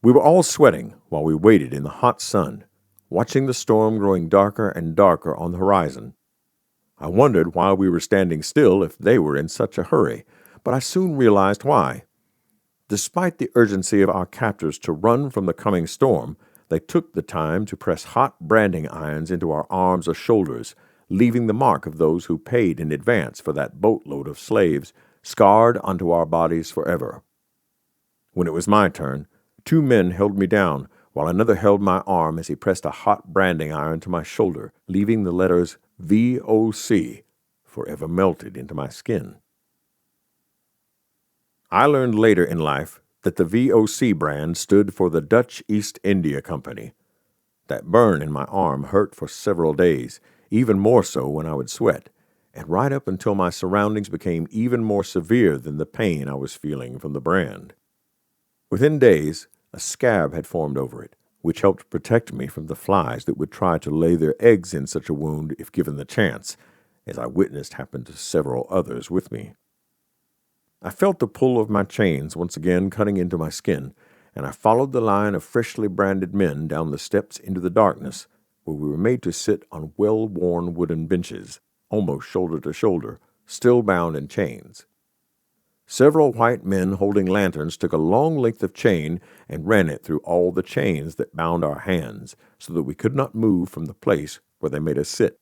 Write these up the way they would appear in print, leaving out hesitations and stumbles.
We were all sweating while we waited in the hot sun, watching the storm growing darker and darker on the horizon. I wondered why we were standing still if they were in such a hurry, but I soon realized why. Despite the urgency of our captors to run from the coming storm, they took the time to press hot branding irons into our arms or shoulders, leaving the mark of those who paid in advance for that boatload of slaves scarred onto our bodies forever. When it was my turn, two men held me down, while another held my arm as he pressed a hot branding iron to my shoulder, leaving the letters VOC forever melted into my skin. I learned later in life that the VOC brand stood for the Dutch East India Company. That burn in my arm hurt for several days, even more so when I would sweat, and right up until my surroundings became even more severe than the pain I was feeling from the brand. Within days, a scab had formed over it, which helped protect me from the flies that would try to lay their eggs in such a wound if given the chance, as I witnessed happen to several others with me. I felt the pull of my chains once again cutting into my skin, and I followed the line of freshly branded men down the steps into the darkness, where we were made to sit on well-worn wooden benches, almost shoulder to shoulder, still bound in chains. Several white men holding lanterns took a long length of chain and ran it through all the chains that bound our hands, so that we could not move from the place where they made us sit.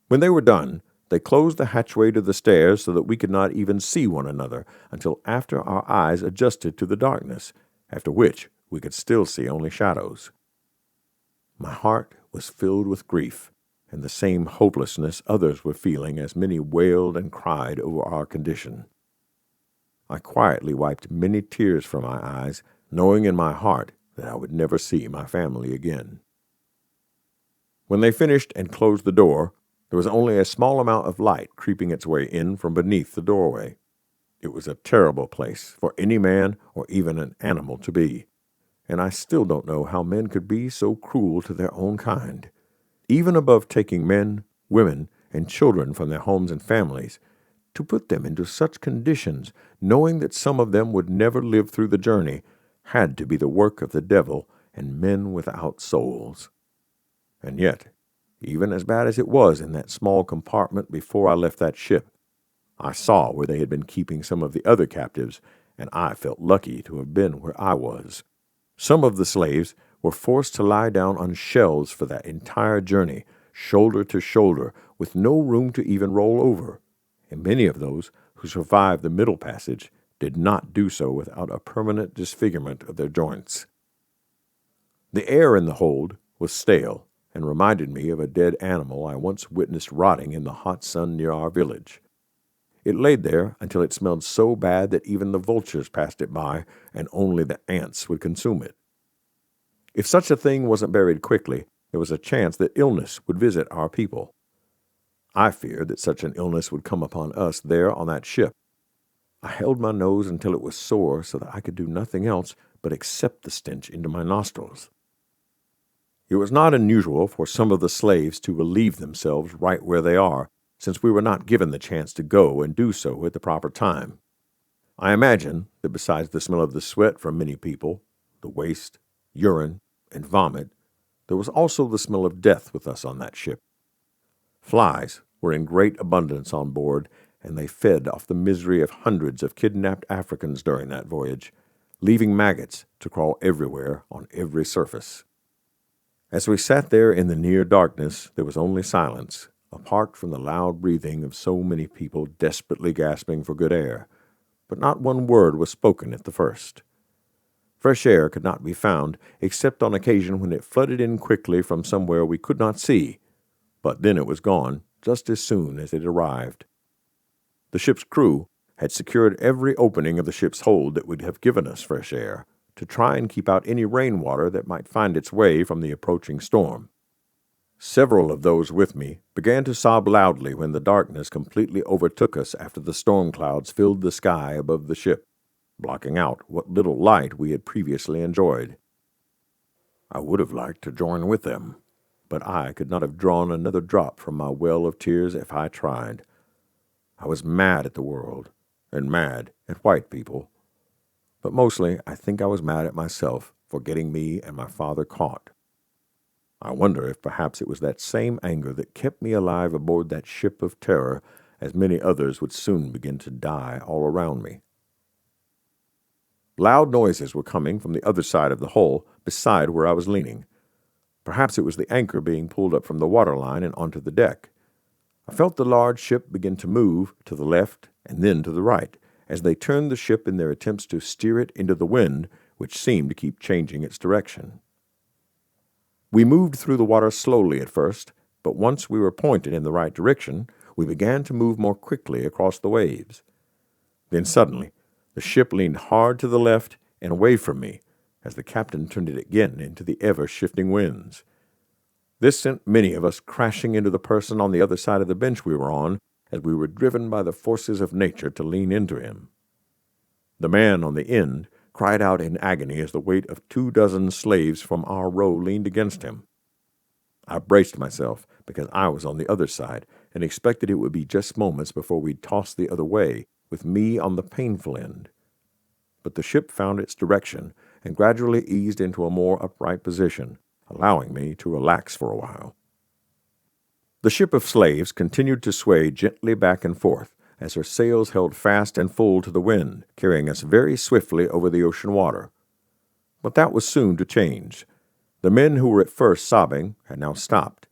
When they were done, they closed the hatchway to the stairs so that we could not even see one another until after our eyes adjusted to the darkness, after which we could still see only shadows. My heart was filled with grief and the same hopelessness others were feeling as many wailed and cried over our condition. I quietly wiped many tears from my eyes, knowing in my heart that I would never see my family again. When they finished and closed the door, there was only a small amount of light creeping its way in from beneath the doorway. It was a terrible place for any man or even an animal to be, and I still don't know how men could be so cruel to their own kind. Even above taking men, women, and children from their homes and families, to put them into such conditions, knowing that some of them would never live through the journey, had to be the work of the devil and men without souls. And yet, even as bad as it was in that small compartment before I left that ship, I saw where they had been keeping some of the other captives, and I felt lucky to have been where I was. Some of the slaves were forced to lie down on shelves for that entire journey, shoulder to shoulder, with no room to even roll over, and many of those who survived the middle passage did not do so without a permanent disfigurement of their joints. The air in the hold was stale and reminded me of a dead animal I once witnessed rotting in the hot sun near our village. It laid there until it smelled so bad that even the vultures passed it by, and only the ants would consume it. If such a thing wasn't buried quickly, there was a chance that illness would visit our people. I feared that such an illness would come upon us there on that ship. I held my nose until it was sore so that I could do nothing else but accept the stench into my nostrils. It was not unusual for some of the slaves to relieve themselves right where they are, since we were not given the chance to go and do so at the proper time. I imagine that besides the smell of the sweat from many people, the waste, urine, and vomit, there was also the smell of death with us on that ship. Flies were in great abundance on board, and they fed off the misery of hundreds of kidnapped Africans during that voyage, leaving maggots to crawl everywhere on every surface. As we sat there in the near darkness, there was only silence, apart from the loud breathing of so many people desperately gasping for good air, but not one word was spoken at the first. Fresh air could not be found, except on occasion when it flooded in quickly from somewhere we could not see, but then it was gone just as soon as it arrived. The ship's crew had secured every opening of the ship's hold that would have given us fresh air, to try and keep out any rainwater that might find its way from the approaching storm. Several of those with me began to sob loudly when the darkness completely overtook us after the storm clouds filled the sky above the ship, blocking out what little light we had previously enjoyed. I would have liked to join with them, but I could not have drawn another drop from my well of tears if I tried. I was mad at the world, and mad at white people. but mostly I think I was mad at myself for getting me and my father caught. I wonder if perhaps it was that same anger that kept me alive aboard that ship of terror, as many others would soon begin to die all around me. Loud noises were coming from the other side of the hull, beside where I was leaning. Perhaps it was the anchor being pulled up from the waterline and onto the deck. I felt the large ship begin to move to the left and then to the right, as they turned the ship in their attempts to steer it into the wind, which seemed to keep changing its direction. We moved through the water slowly at first, but once we were pointed in the right direction, we began to move more quickly across the waves. Then suddenly, the ship leaned hard to the left and away from me, as the captain turned it again into the ever-shifting winds. This sent many of us crashing into the person on the other side of the bench we were on, as we were driven by the forces of nature to lean into him. The man on the end cried out in agony as the weight of 24 slaves from our row leaned against him. I braced myself because I was on the other side and expected it would be just moments before we'd toss the other way, with me on the painful end. But the ship found its direction and gradually eased into a more upright position, allowing me to relax for a while. The ship of slaves continued to sway gently back and forth as her sails held fast and full to the wind, carrying us very swiftly over the ocean water. But that was soon to change. The men who were at first sobbing had now stopped,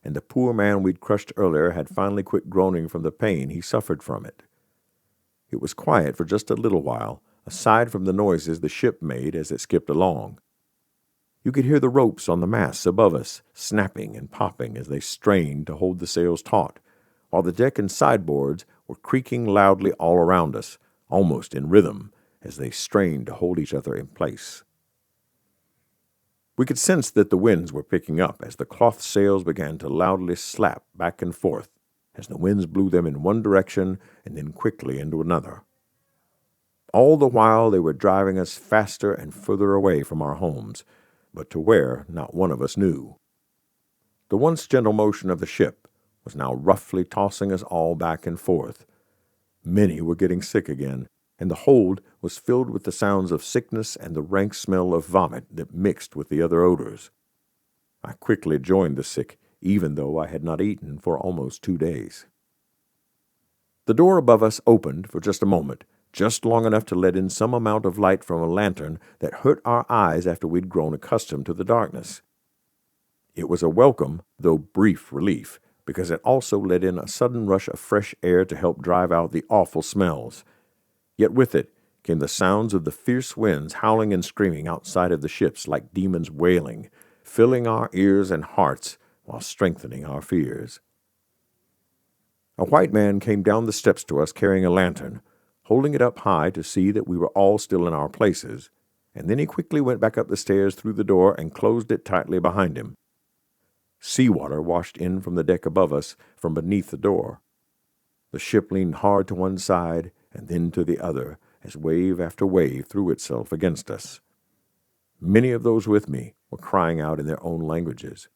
and the poor man we'd crushed earlier had finally quit groaning from the pain he suffered from it. It was quiet for just a little while, aside from the noises the ship made as it skipped along. You could hear the ropes on the masts above us snapping and popping as they strained to hold the sails taut, while the deck and sideboards were creaking loudly all around us, almost in rhythm, as they strained to hold each other in place. We could sense that the winds were picking up as the cloth sails began to loudly slap back and forth, as the winds blew them in one direction and then quickly into another. All the while they were driving us faster and further away from our homes, but to where not one of us knew. The once gentle motion of the ship was now roughly tossing us all back and forth. Many were getting sick again, and the hold was filled with the sounds of sickness and the rank smell of vomit that mixed with the other odors. I quickly joined the sick, even though I had not eaten for almost 2 days. The door above us opened for just a moment, just long enough to let in some amount of light from a lantern that hurt our eyes after we'd grown accustomed to the darkness. It was a welcome, though brief, relief, because it also let in a sudden rush of fresh air to help drive out the awful smells. Yet with it came the sounds of the fierce winds howling and screaming outside of the ships like demons wailing, filling our ears and hearts while strengthening our fears. A white man came down the steps to us carrying a lantern, holding it up high to see that we were all still in our places, and then he quickly went back up the stairs through the door and closed it tightly behind him. Seawater washed in from the deck above us from beneath the door. The ship leaned hard to one side and then to the other as wave after wave threw itself against us. Many of those with me were crying out in their own languages,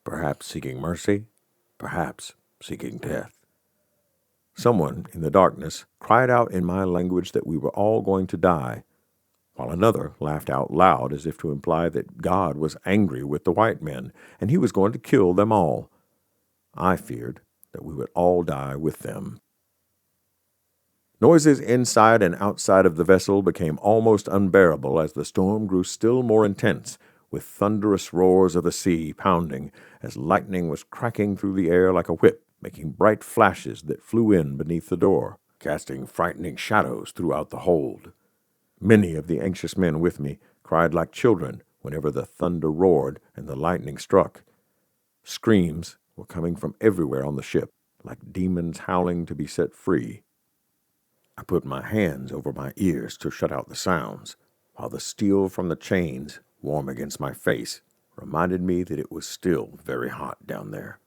perhaps seeking mercy, perhaps seeking death. Someone in the darkness cried out in my language that we were all going to die, while another laughed out loud as if to imply that God was angry with the white men and he was going to kill them all. I feared that we would all die with them. Noises inside and outside of the vessel became almost unbearable as the storm grew still more intense, with thunderous roars of the sea pounding as lightning was cracking through the air like a whip, making bright flashes that flew in beneath the door, casting frightening shadows throughout the hold. Many of the anxious men with me cried like children whenever the thunder roared and the lightning struck. Screams were coming from everywhere on the ship, like demons howling to be set free. I put my hands over my ears to shut out the sounds, while the steel from the chains, warm against my face, reminded me that it was still very hot down there.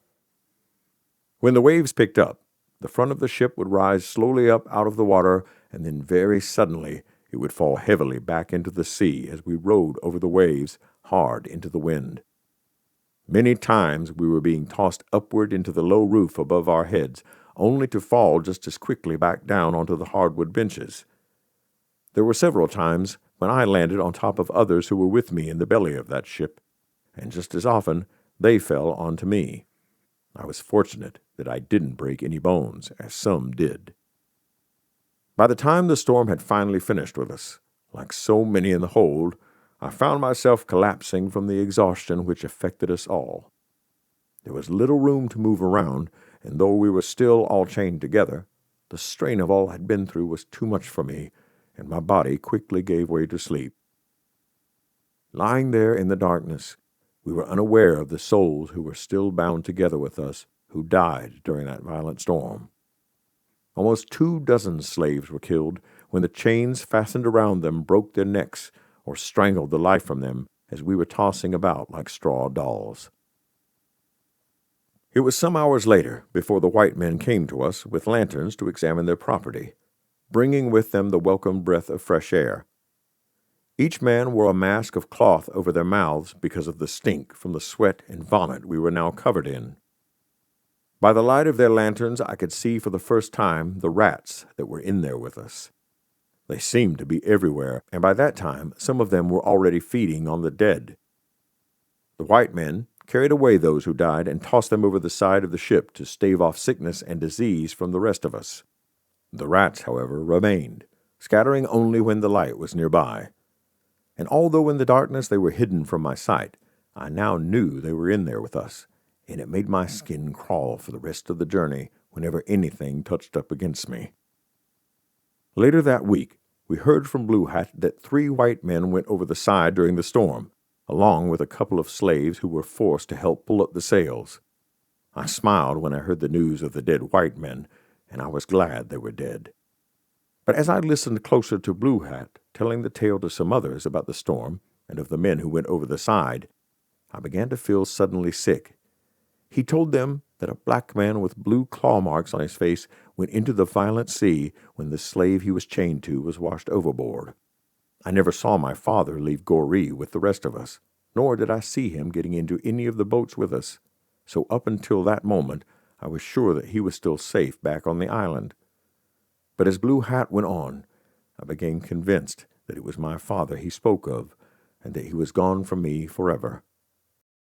When the waves picked up, the front of the ship would rise slowly up out of the water, and then very suddenly it would fall heavily back into the sea as we rode over the waves hard into the wind. Many times we were being tossed upward into the low roof above our heads, only to fall just as quickly back down onto the hardwood benches. There were several times when I landed on top of others who were with me in the belly of that ship, and just as often they fell onto me. I was fortunate that I didn't break any bones, as some did. By the time the storm had finally finished with us, like so many in the hold, I found myself collapsing from the exhaustion which affected us all. There was little room to move around, and though we were still all chained together, the strain of all I'd been through was too much for me, and my body quickly gave way to sleep. Lying there in the darkness, we were unaware of the souls who were still bound together with us, who died during that violent storm. Almost 24 slaves were killed when the chains fastened around them broke their necks or strangled the life from them as we were tossing about like straw dolls. It was some hours later before the white men came to us with lanterns to examine their property, bringing with them the welcome breath of fresh air. Each man wore a mask of cloth over their mouths because of the stink from the sweat and vomit we were now covered in. By the light of their lanterns, I could see for the first time the rats that were in there with us. They seemed to be everywhere, and by that time some of them were already feeding on the dead. The white men carried away those who died and tossed them over the side of the ship to stave off sickness and disease from the rest of us. The rats, however, remained, scattering only when the light was nearby. And although in the darkness they were hidden from my sight, I now knew they were in there with us, and it made my skin crawl for the rest of the journey whenever anything touched up against me. Later that week, we heard from Blue Hat that 3 white men went over the side during the storm, along with a couple of slaves who were forced to help pull up the sails. I smiled when I heard the news of the dead white men, and I was glad they were dead. But as I listened closer to Blue Hat, telling the tale to some others about the storm and of the men who went over the side, I began to feel suddenly sick. He told them that a black man with blue claw marks on his face went into the violent sea when the slave he was chained to was washed overboard. I never saw my father leave Goree with the rest of us, nor did I see him getting into any of the boats with us, so up until that moment I was sure that he was still safe back on the island. But as Blue Hat went on, I became convinced that it was my father he spoke of, and that he was gone from me forever.